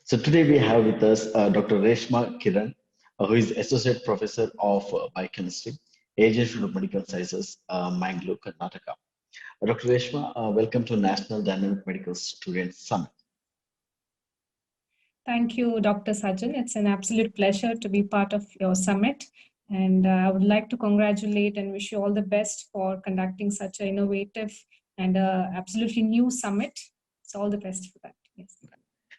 So today we have with us Dr. Reshma Kiran, who is Associate Professor of Biochemistry, Asian Institute of Medical Sciences, Mangalore, Karnataka. Dr. Reshma, welcome to National Dynamic Medical Students Summit. Thank you, Dr. Sajjan. It's an absolute pleasure to be part of your summit. And I would like to congratulate and wish you all the best for conducting such an innovative and absolutely new summit. So all the best for that. Yes.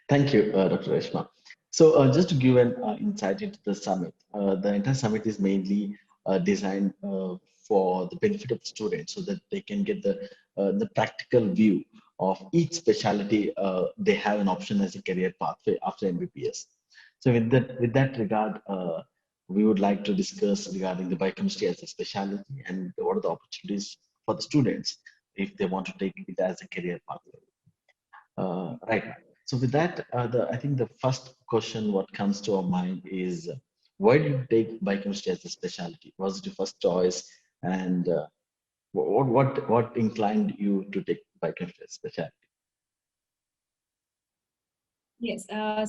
Thank you, Dr. Reshma. So just to give an insight into the summit, the entire summit is mainly designed for the benefit of the students so that they can get the practical view of each specialty they have an option as a career pathway after MBBS. So with that regard, we would like to discuss regarding the biochemistry as a specialty and what are the opportunities for the students if they want to take it as a career pathway. Right. So with that, I think the first question what comes to our mind is why did you take biochemistry as a specialty? Was it your first choice? And what inclined you to take biochemistry as a specialty? Yes,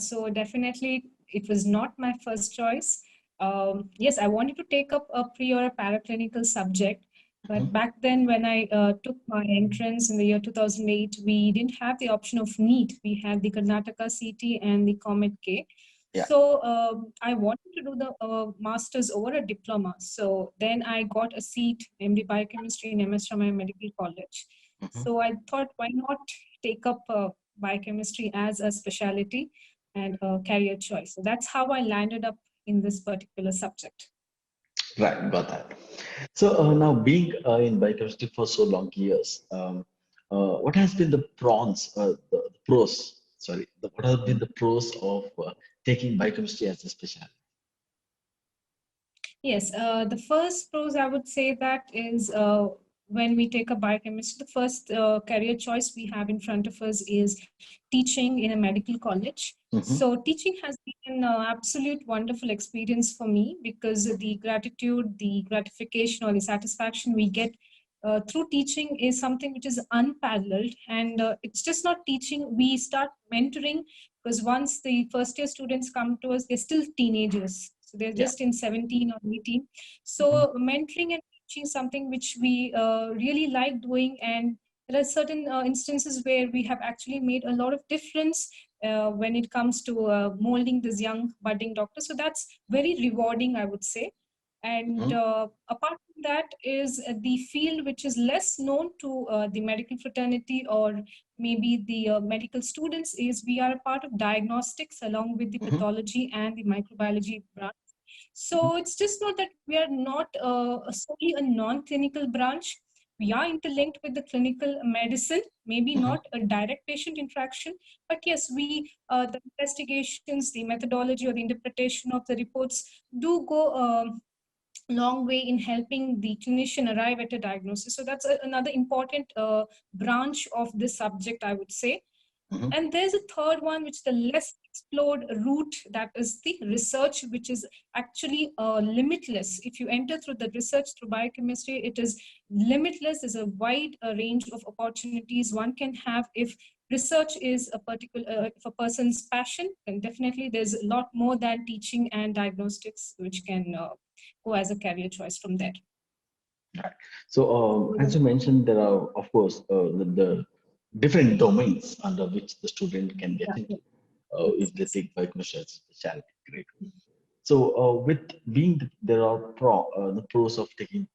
so definitely it was not my first choice. Yes, I wanted to take up a pre or a paraclinical subject, but Mhm. back then when I took my entrance in the year 2008, we didn't have the option of NEET. We had the Karnataka CT and the Comet K. Yeah. So I wanted to do the master's over a diploma. So then I got a seat, MD Biochemistry in MS Ramaiah Medical College. Mhm. So I thought, why not take up biochemistry as a specialty and a career choice. So that's how I landed up in this particular subject. Right, got that. So now being in biochemistry for so long years, what has been the pros, sorry, what have been the pros of taking biochemistry as a specialty? Yes, the first pros I would say that is when we take a biochemistry, the first career choice we have in front of us is teaching in a medical college. Mhm. So teaching has been an absolute wonderful experience for me because the gratitude, the gratification or the satisfaction we get through teaching is something which is unparalleled. And it's just not teaching, we start mentoring because once the first year students come to us, they're still teenagers. So they're Yeah. just in 17 or 18. Mhm. So mentoring and teaching is something which we really like doing. And there are certain instances where we have actually made a lot of difference when it comes to molding this young budding doctor. So that's very rewarding, I would say. And Mhm. apart from that is the field which is less known to the medical fraternity or maybe the medical students is we are a part of diagnostics along with the Mhm. pathology and the microbiology branch. Mhm. So it's just not that we are not solely a non-clinical branch. We are interlinked with the clinical medicine, maybe Mhm. not a direct patient interaction, but yes, the investigations, the methodology or the interpretation of the reports do go long way in helping the clinician arrive at a diagnosis. So that's another important branch of this subject, I would say. Mhm. And there's a third one, which is the less explored route, that is the research, which is actually limitless. If you enter through the research through biochemistry, it is limitless. There's a wide range of opportunities one can have if research is a particular, if a person's passion, then definitely there's a lot more than teaching and diagnostics, which can go as a career choice from there. Right. So, as you mentioned, there are, of course, the different domains under which the student can get Yeah, yeah. into if Yes, they yes. take biochemistry as a specialty. Great. So, with being there are the pros of taking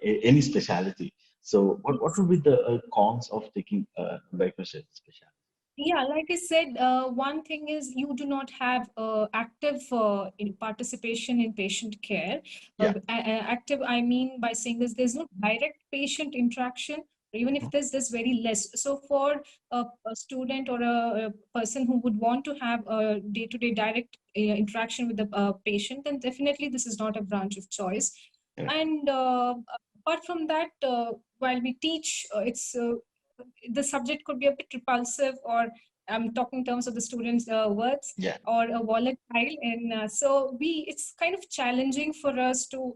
any specialty. So, what Yes. would be the cons of taking biochemistry as a specialty? Yeah, like I said, one thing is you do not have active participation in patient care. Yeah. Active, I mean by saying this, there's no direct patient interaction, or even if Mhm. there's very less. So for a student or a person who would want to have a day-to-day direct interaction with the patient, then definitely this is not a branch of choice. Right. And apart from that, while we teach, the subject could be a bit repulsive, or I'm talking in terms of the students' words, Yeah. or a volatile. And so it's kind of challenging for us to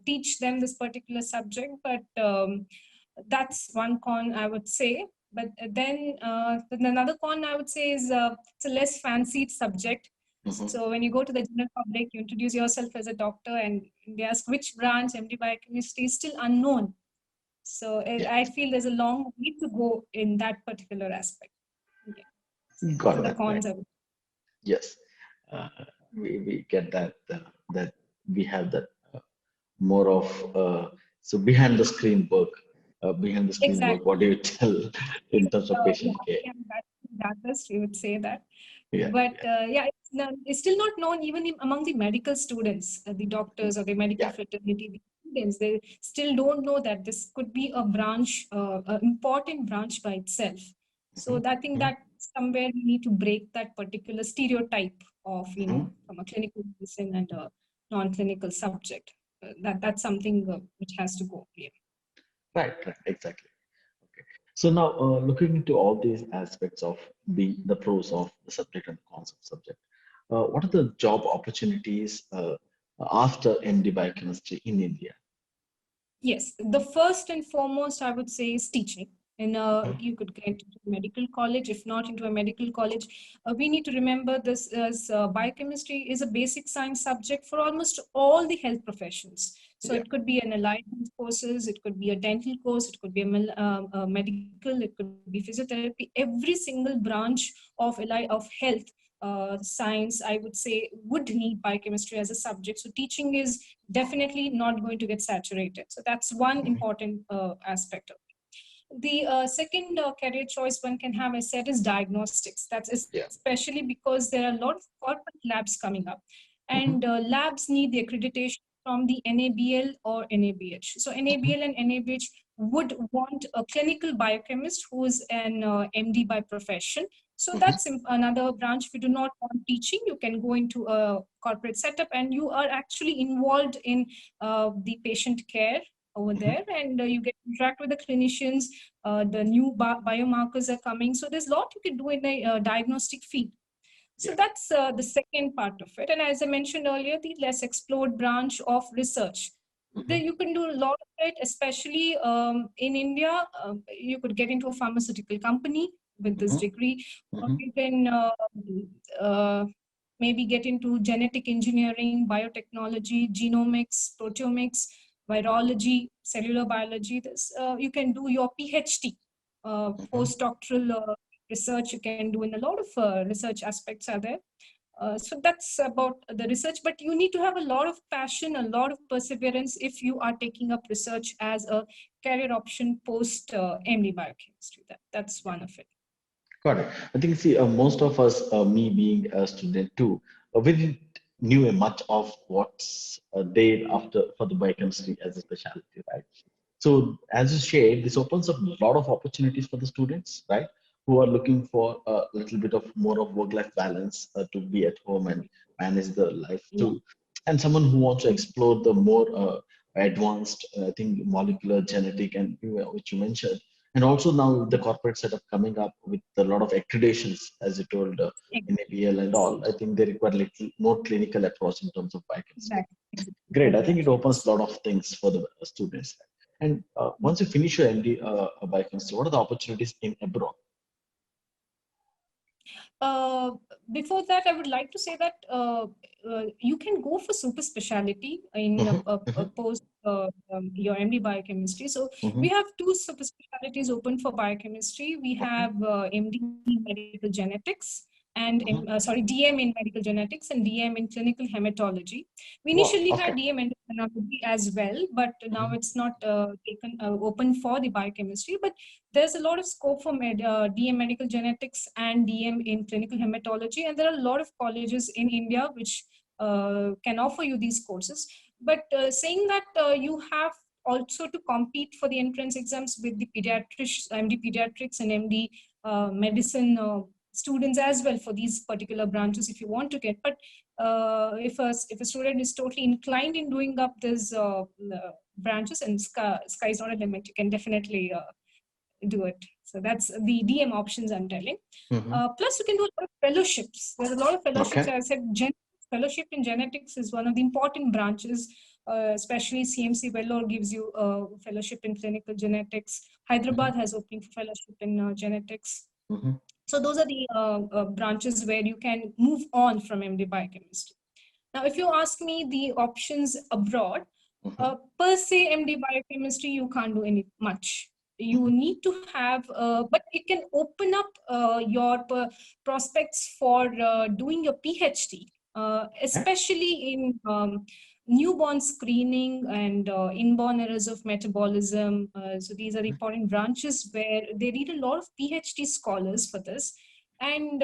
teach them this particular subject. But that's one con, I would say. But then another con I would say is it's a less fancied subject. So when you go to the general public, you introduce yourself as a doctor and they ask which branch, MD biochemistry, is still unknown. So I feel there's a long way to go in that particular aspect. Yeah. Got So the that. Right. cons of it. Yes, uh, we get that that we have that more of so behind the screen work. Behind the screen work, Exactly. what do you tell in terms of Yeah, patient care? that we would say that. Yeah, But yeah, it's still not known even among the medical students, the doctors or the medical yeah. fraternity, the students, they still don't know that this could be a branch, an important branch by itself. So I think that somewhere we need to break that particular stereotype of, from a clinical medicine and a non-clinical subject. That's something which has to go. Yeah. Right, right, exactly. Okay. So now, looking into all these aspects of the pros of the subject and the cons of subject, what are the job opportunities after MD biochemistry in India? Yes, the first and foremost, I would say, is teaching. And you could get into a medical college. If not into a medical college, we need to remember this as biochemistry is a basic science subject for almost all the health professions. So Yeah. it could be an allied health courses, it could be a dental course, it could be a medical, it could be physiotherapy. Every single branch of health science, I would say, would need biochemistry as a subject. So teaching is definitely not going to get saturated. So that's one important aspect of it. The second career choice one can have, I said, is diagnostics. That's Yeah. especially because there are a lot of corporate labs coming up, Mm-hmm. and labs need the accreditation from the NABL or NABH. So NABL and NABH would want a clinical biochemist who is an MD by profession. So that's another branch. If you do not want teaching, you can go into a corporate setup and you are actually involved in the patient care over there, and you get to interact with the clinicians. The new biomarkers are coming. So there's a lot you can do in the diagnostic field. So Yeah. that's the second part of it. And as I mentioned earlier, the less explored branch of research. You can do a lot of it, especially in India. You could get into a pharmaceutical company with this degree, or you can maybe get into genetic engineering, biotechnology, genomics, proteomics, virology, cellular biology. This you can do your PhD, postdoctoral research you can do in a lot of research aspects are there. So that's about the research, but you need to have a lot of passion, a lot of perseverance if you are taking up research as a career option post MD biochemistry. That's one of it. Got it. I think, see, most of us, me being a student too, we didn't knew much of what's there after for the biochemistry as a specialty, right? So, as you shared, this opens up a lot of opportunities for the students, right, who are looking for a little bit of more of work-life balance to be at home and manage the life too, and someone who wants to explore the more advanced, I think, molecular genetic and which you mentioned, and also now the corporate setup coming up with a lot of accreditations, as you told, in ABL and all. I think they require little more clinical approach in terms of biochemistry. Great. I think it opens a lot of things for the students. And once you finish your MD biochemistry, what are the opportunities in abroad? Before that, I would like to say that you can go for super specialty in post your MD biochemistry. So we have two super specialties open for biochemistry. We have MD medical genetics and DM in medical genetics and DM in clinical hematology. We initially had DM endocrinology as well, but now it's not taken open for the biochemistry. But there's a lot of scope for DM medical genetics and DM in clinical hematology, and there are a lot of colleges in India which can offer you these courses. But saying that, you have also to compete for the entrance exams with the pediatrics, MD pediatrics and MD medicine students as well for these particular branches if you want to get. But if a student is totally inclined in doing up these branches, and sky is not a limit, you can definitely do it. So that's the DM options I'm telling. Plus, you can do a lot of fellowships. There's a lot of fellowships. As I said, fellowship in genetics is one of the important branches especially CMC Vellore gives you a fellowship in clinical genetics. Hyderabad has opening for fellowship in genetics. So those are the branches where you can move on from MD Biochemistry. Now, if you ask me the options abroad, per se MD Biochemistry, you can't do any much. You need to have, but it can open up your prospects for doing your PhD, especially in newborn screening and inborn errors of metabolism. So these are important branches where they need a lot of PhD scholars for this. And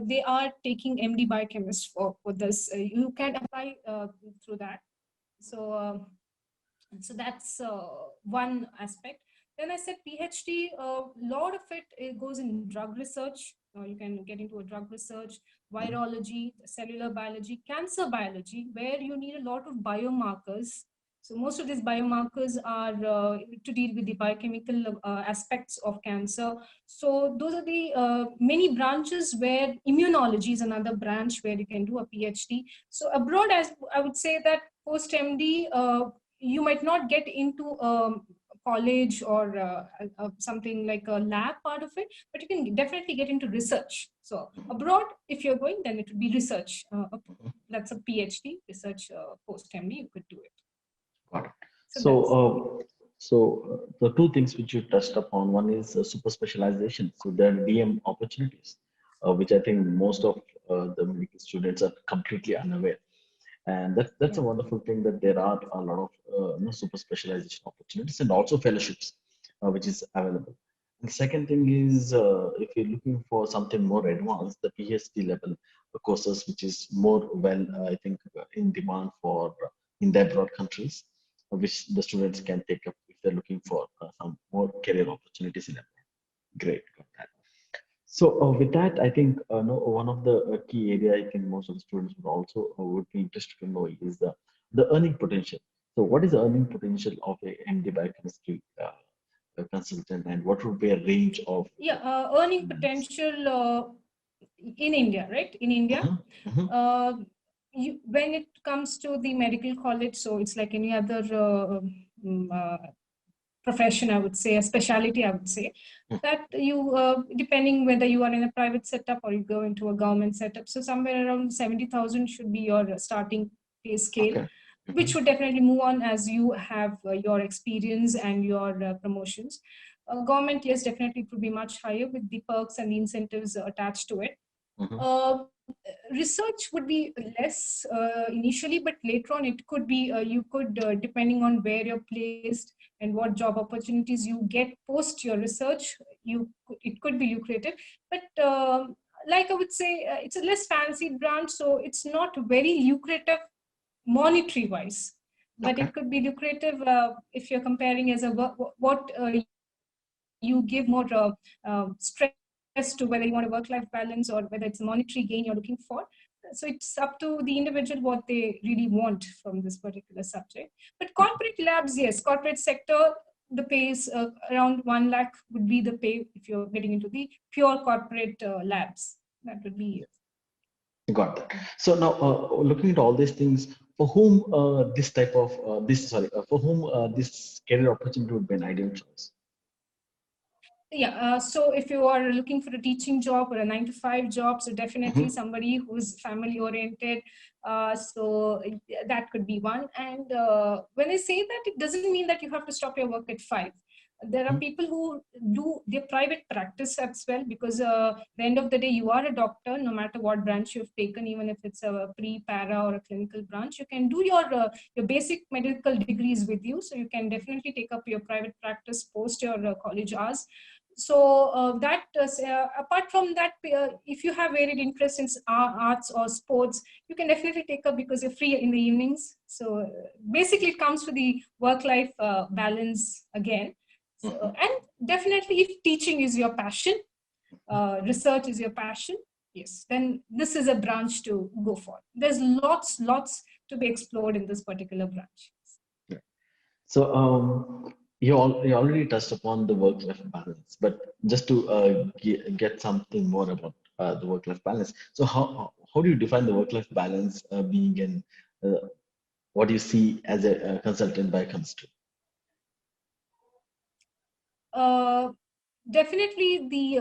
they are taking MD biochemist for this. You can apply through that. So, so that's one aspect. Then I said PhD, a lot of it goes in drug research. You can get into a drug research, virology, cellular biology, cancer biology, where you need a lot of biomarkers. So most of these biomarkers are to deal with the biochemical aspects of cancer. So those are the many branches where immunology is another branch where you can do a PhD. So abroad, as I would say that post-MD, you might not get into college or something like a lab part of it, but you can definitely get into research. So abroad, if you're going, then it would be research. That's a PhD, research post-MD, you could do it. Got it. So, the two things which you touched upon, one is super specialization. So there are DM opportunities, which I think most of the medical students are completely unaware. And that's a wonderful thing that there are a lot of super specialization opportunities and also fellowships, which is available. And the second thing is if you're looking for something more advanced, the PhD level courses, which is more well, I think, in demand for in the abroad countries, which the students can take up if they're looking for some more career opportunities in abroad. Great, got that. So with that, I think no, one of the key area I think most of the students would also would be interested to know is the earning potential. So what is the earning potential of a MD biochemistry consultant, and what would be a range of earning potential in India, right? In India, when it comes to the medical college, so it's like any other profession, I would say, a specialty, I would say, that you, depending whether you are in a private setup or you go into a government setup, so somewhere around 70,000 should be your starting pay scale, which would definitely move on as you have your experience and your promotions. Government, yes, definitely it would be much higher with the perks and the incentives attached to it. Research would be less initially, but later on it could be, you could, depending on where you're placed and what job opportunities you get post your research, it could be lucrative. But like I would say, it's a less fancied branch, so it's not very lucrative monetary wise, but it could be lucrative if you're comparing as a what you give more stress to whether you want a work-life balance or whether it's a monetary gain you're looking for. So it's up to the individual what they really want from this particular subject. But corporate labs, yes, corporate sector, the pay is around 1 lakh would be the pay if you're getting into the pure corporate labs. That would be it. Got that. So now, looking at all these things, for whom this type of for whom this career opportunity would be an ideal choice? Yeah, so if you are looking for a teaching job or a 9-to-5 job, so definitely somebody who's family oriented, so that could be one. And when I say that, it doesn't mean that you have to stop your work at 5. There are people who do their private practice as well, because at the end of the day, you are a doctor, no matter what branch you've taken, even if it's a pre-para or a clinical branch, you can do your basic medical degrees with you. So you can definitely take up your private practice post your college hours. So apart from that, if you have varied interest in arts or sports, you can definitely take up because you're free in the evenings. So basically it comes to the work-life balance again. So, and definitely if teaching is your passion, research is your passion, yes, then this is a branch to go for. There's lots to be explored in this particular branch. Yeah. So you already touched upon the work-life balance, but just to get something more about the work-life balance. So how do you define the work-life balance being an what do you see as a consultant biochemistry? Definitely the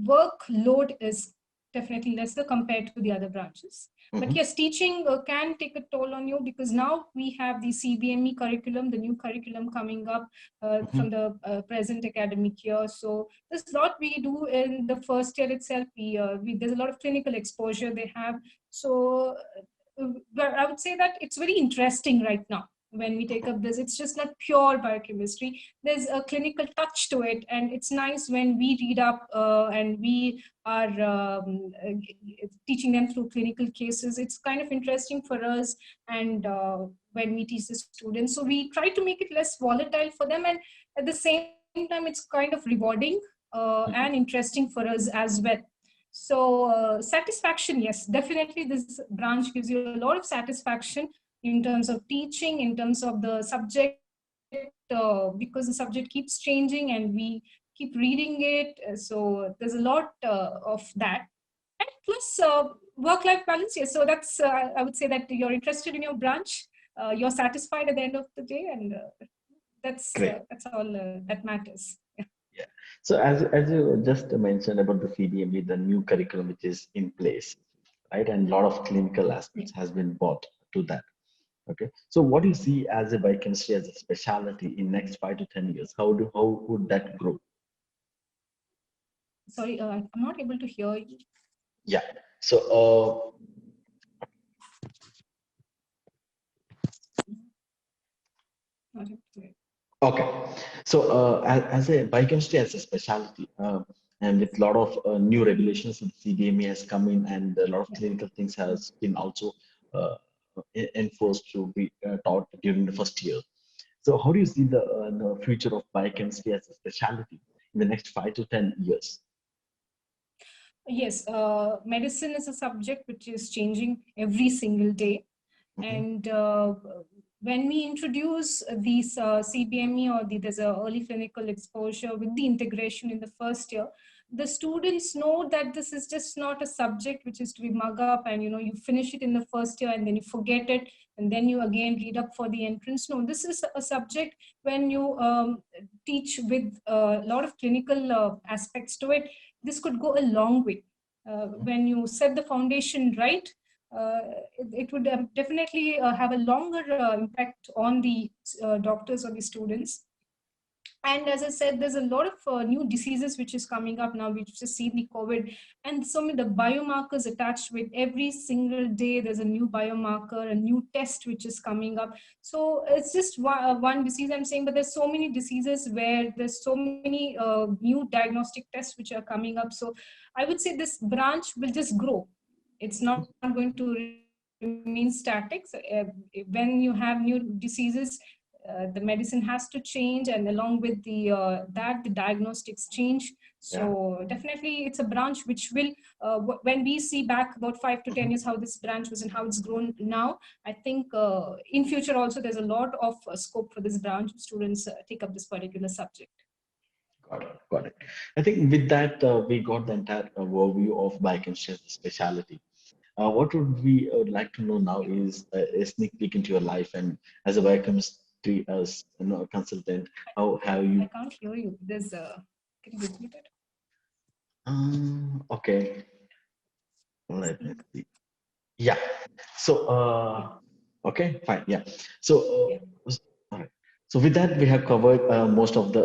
workload is definitely lesser compared to the other branches. But Mm-hmm. yes, teaching can take a toll on you, because now we have the CBME curriculum, the new curriculum coming up Mm-hmm. from the present academic year. So there's a lot we do in the first year itself. There's a lot of clinical exposure they have. So but I would say that it's very interesting right now when we take up this. It's just not pure biochemistry. There's a clinical touch to it, and it's nice when we read up and we are teaching them through clinical cases. It's kind of interesting for us, and when we teach the students, so we try to make it less volatile for them, and at the same time it's kind of rewarding and Mm-hmm. interesting for us as well. So satisfaction, yes, definitely this branch gives you a lot of satisfaction in terms of teaching, in terms of the subject, because the subject keeps changing and we keep reading it. So there's a lot of that. And plus work-life balance, yes. So that's, I would say that you're interested in your branch, you're satisfied at the end of the day, and Great. that's all that matters. Yeah. Yeah. So as you just mentioned about the CDMB, the new curriculum which is in place, right, and a lot of clinical Yeah. aspects has been brought to that. Okay. So what do you see as a biochemistry as a specialty in next 5 to 10 years? How would that grow? Sorry, I'm not able to hear you. Yeah. So Not able to hear. okay. So as a biochemistry as a specialty, and with a lot of new regulations with CDMA has come in, and a lot of Yeah. clinical things has been also uh, enforced to be taught during the first year. So how do you see the future of biochemistry as a specialty in the next 5 to 10 years? Yes, medicine is a subject which is changing every single day. Hmm. And when we introduce these CBME, or there's a early clinical exposure with the integration in the first year, the students know that this is just not a subject which is to be mug up and you finish it in the first year and then you forget it and then you again read up for the entrance. No, this is a subject when you teach with a lot of clinical aspects to it. This could go a long way. When you set the foundation right, uh, it would definitely have a longer impact on the doctors or the students. And as I said, there's a lot of new diseases which is coming up now. We've just seen the COVID, and so many the biomarkers attached with every single day. There's a new biomarker, a new test which is coming up. So it's just one disease I'm saying, but there's so many diseases where there's so many new diagnostic tests which are coming up. So I would say this branch will just grow. It's not going to remain static. So when you have new diseases, the medicine has to change, and along with the diagnostics change. Yeah. So definitely it's a branch which will when we see back about 5 to 10 years how this branch was and how it's grown now, I think in future also there's a lot of scope for this branch. Students take up this particular subject. Got it. Got it. I think with that, we got the entire overview of biochemistry as a specialty. What would we would like to know now is a sneak peek into your life and as a biochemistry as consultant. How have I you? can't hear you. There's can you repeat it? Okay, let me Speak. see. Yeah. So Yeah. okay, fine. Yeah. So Yeah. all right. So with that, we have covered most of the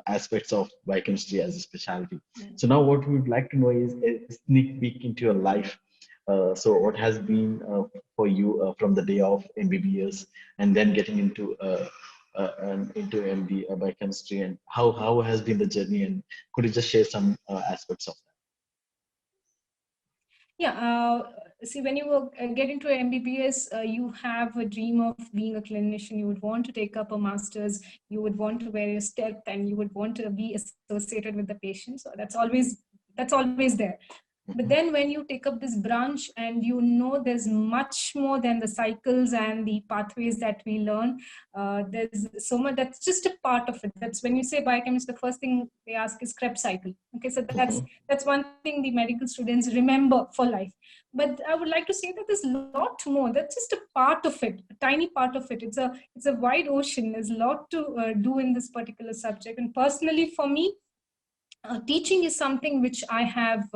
aspects of biochemistry as a specialty. Mm. So now, what we would like to know is a sneak peek into your life. So what has been for you from the day of MBBS and then getting into MD biochemistry, and how has been the journey, and could you just share some aspects of Yeah, see, when you get into MBBS, you have a dream of being a clinician. You would want to take up a master's. You would want to wear a step, and you would want to be associated with the patient. So that's always there. But that? then when you take up this branch and you know there's much more than the cycles and the pathways that we learn, there's so much that's just a part of it. That's when you say biochemist, the first thing they ask is Krebs cycle. Okay, so that's Mhm. that's one thing the medical students remember for life. But I would like to say that there's a lot more. That's just a part of it, a tiny part of it. It's a wide ocean. There's a lot to do in this particular subject. And personally, for me, teaching is something which I have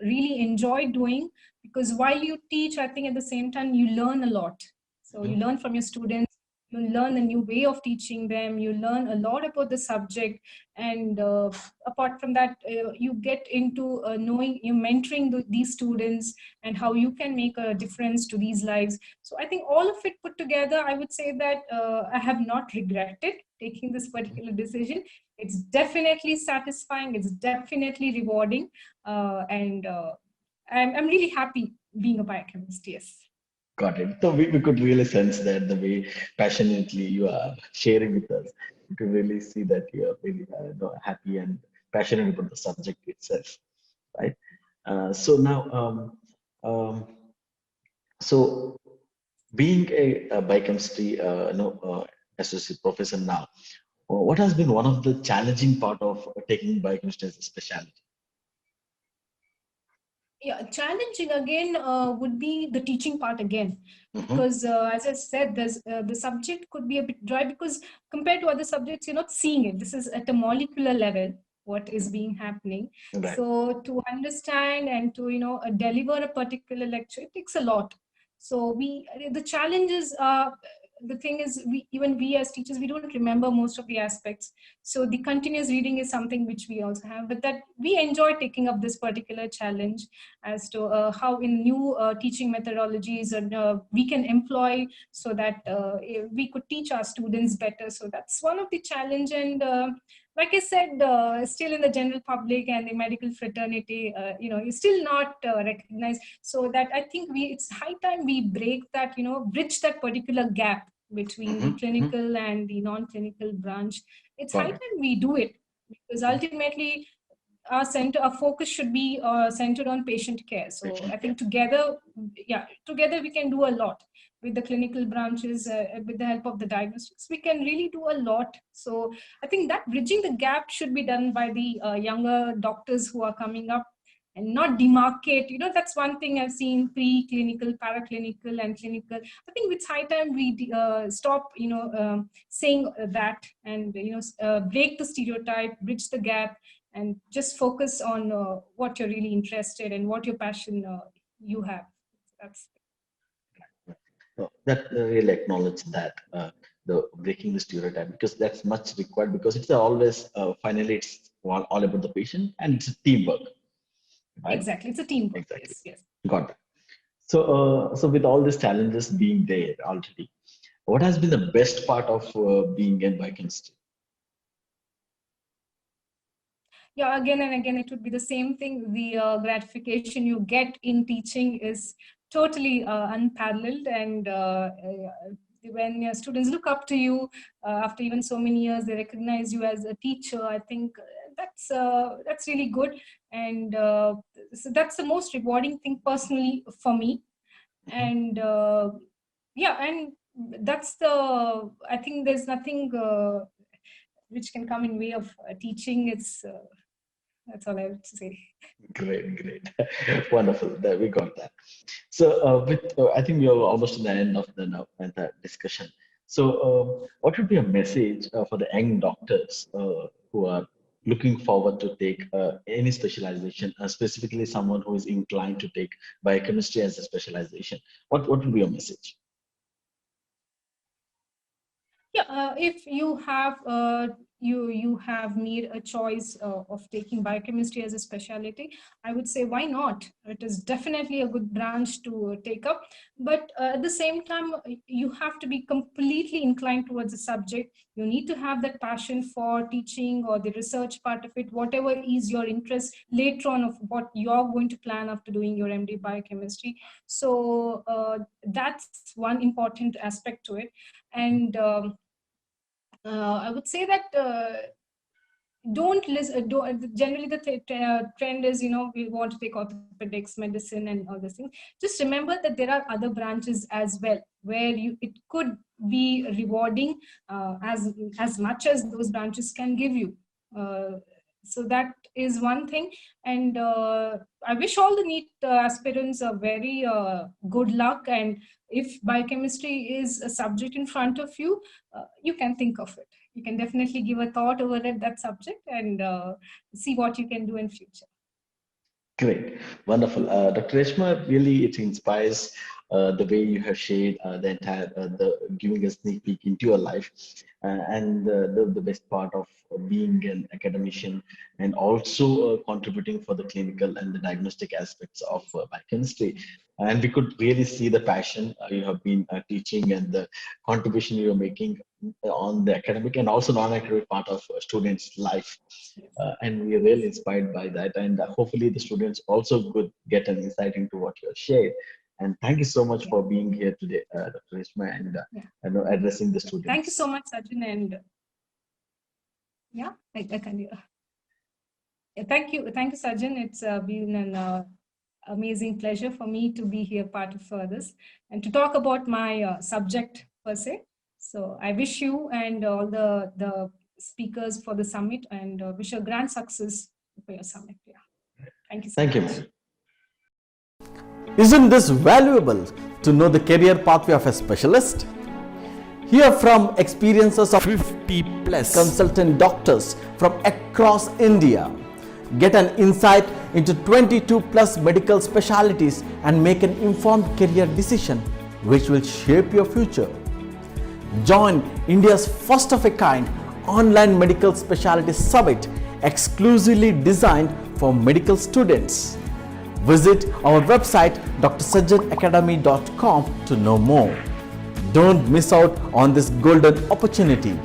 really enjoyed doing, because while you teach, I think at the same time you learn a lot. So you learn from your students, you learn a new way of teaching them, you learn a lot about the subject, and apart from that, you get into knowing, you mentoring these students and how you can make a difference to these lives. So I think all of it put together, I would say that I have not regretted taking this particular decision. It's definitely satisfying, it's definitely rewarding, and I'm really happy being a biochemist. Yes. Got it. So we could really sense that the way passionately you are sharing with us. You could really see that you are really happy and passionate about the subject itself, right? So now, so being a biochemistry, associate professor now, what has been one of the challenging part of taking biochemistry as a specialty? Yeah, challenging again would be the teaching part again, Mm-hmm. because as I said, the subject could be a bit dry, because compared to other subjects, you're not seeing it. This is at a molecular level what is being happening. Right. So to understand and to deliver a particular lecture, it takes a lot. So the challenges are, the thing is, even we as teachers, we don't remember most of the aspects. So the continuous reading is something which we also have, but that we enjoy taking up this particular challenge as to how in new teaching methodologies and we can employ, so that we could teach our students better. So that's one of the challenge. And like I said, still in the general public and the medical fraternity, you're still not recognized. So that I think it's high time we break that, bridge that particular gap between the clinical and the non-clinical branch. It's high time we do it, because ultimately our focus should be centered on patient care. So I think together we can do a lot with the clinical branches, with the help of the diagnostics, we can really do a lot. So I think that bridging the gap should be done by the younger doctors who are coming up, and not demarcate. That's one thing I've seen: pre-clinical, paraclinical, and clinical. I think it's high time we stop, saying that, and break the stereotype, bridge the gap, and just focus on what you're really interested in, what your passion you have. That's That really acknowledge that the breaking the stereotype, because that's much required, because it's always finally it's all about the patient and it's a teamwork, right? exactly, it's a teamwork. Exactly. Yes. Got that. So with all these challenges being there already, what has been the best part of being in biochemistry? Yeah, again and again, it would be the same thing. The gratification you get in teaching is totally unparalleled. And when your students look up to you after even so many years, they recognize you as a teacher. I think that's really good. And so that's the most rewarding thing personally for me. And and I think there's nothing which can come in way of teaching. That's all I have to say. Great, wonderful. That we got that. So I think we are almost to the end of the entire discussion. So what would be a message for the young doctors who are looking forward to take any specialization, specifically someone who is inclined to take biochemistry as a specialization? What would be your message? Yeah, if you have made a choice of taking biochemistry as a specialty, I would say why not? It is definitely a good branch to take up, but at the same time, you have to be completely inclined towards the subject. You need to have that passion for teaching or the research part of it, whatever is your interest later on of what you're going to plan after doing your MD biochemistry. So that's one important aspect to it. And I would say that don't listen. Generally, the trend is, we want to take orthopedics, medicine, and all these things. Just remember that there are other branches as well where it could be rewarding as much as those branches can give you. So that is one thing. And I wish all the NEET aspirants a very good luck. And if biochemistry is a subject in front of you, you can think of it. You can definitely give a thought over that subject and see what you can do in future. Great, wonderful. Dr. Reshma, really it inspires the way you have shared the entire, giving a sneak peek into your life. And the best part of being an academician and also contributing for the clinical and the diagnostic aspects of biochemistry. And we could really see the passion you have been teaching and the contribution you're making on the academic and also non-academic part of a student's life. And we are really inspired by that. And hopefully the students also could get an insight into what you have shared. And thank you so much for being here today, Dr. Reshma, and addressing the students. Thank you so much, Sajjan. And yeah, I can. Thank you, Sajjan. It's been an amazing pleasure for me to be here part of this and to talk about my subject per se. So I wish you and all the speakers for the summit and wish a grand success for your summit. Yeah. Thank you so much. Thank you. Isn't this valuable to know the career pathway of a specialist? Hear from experiences of 50 plus consultant doctors from across India. Get an insight into 22 plus medical specialties and make an informed career decision which will shape your future. Join India's first of a kind online medical specialty summit exclusively designed for medical students. Visit our website drsajjanacademy.com to know more. Don't miss out on this golden opportunity.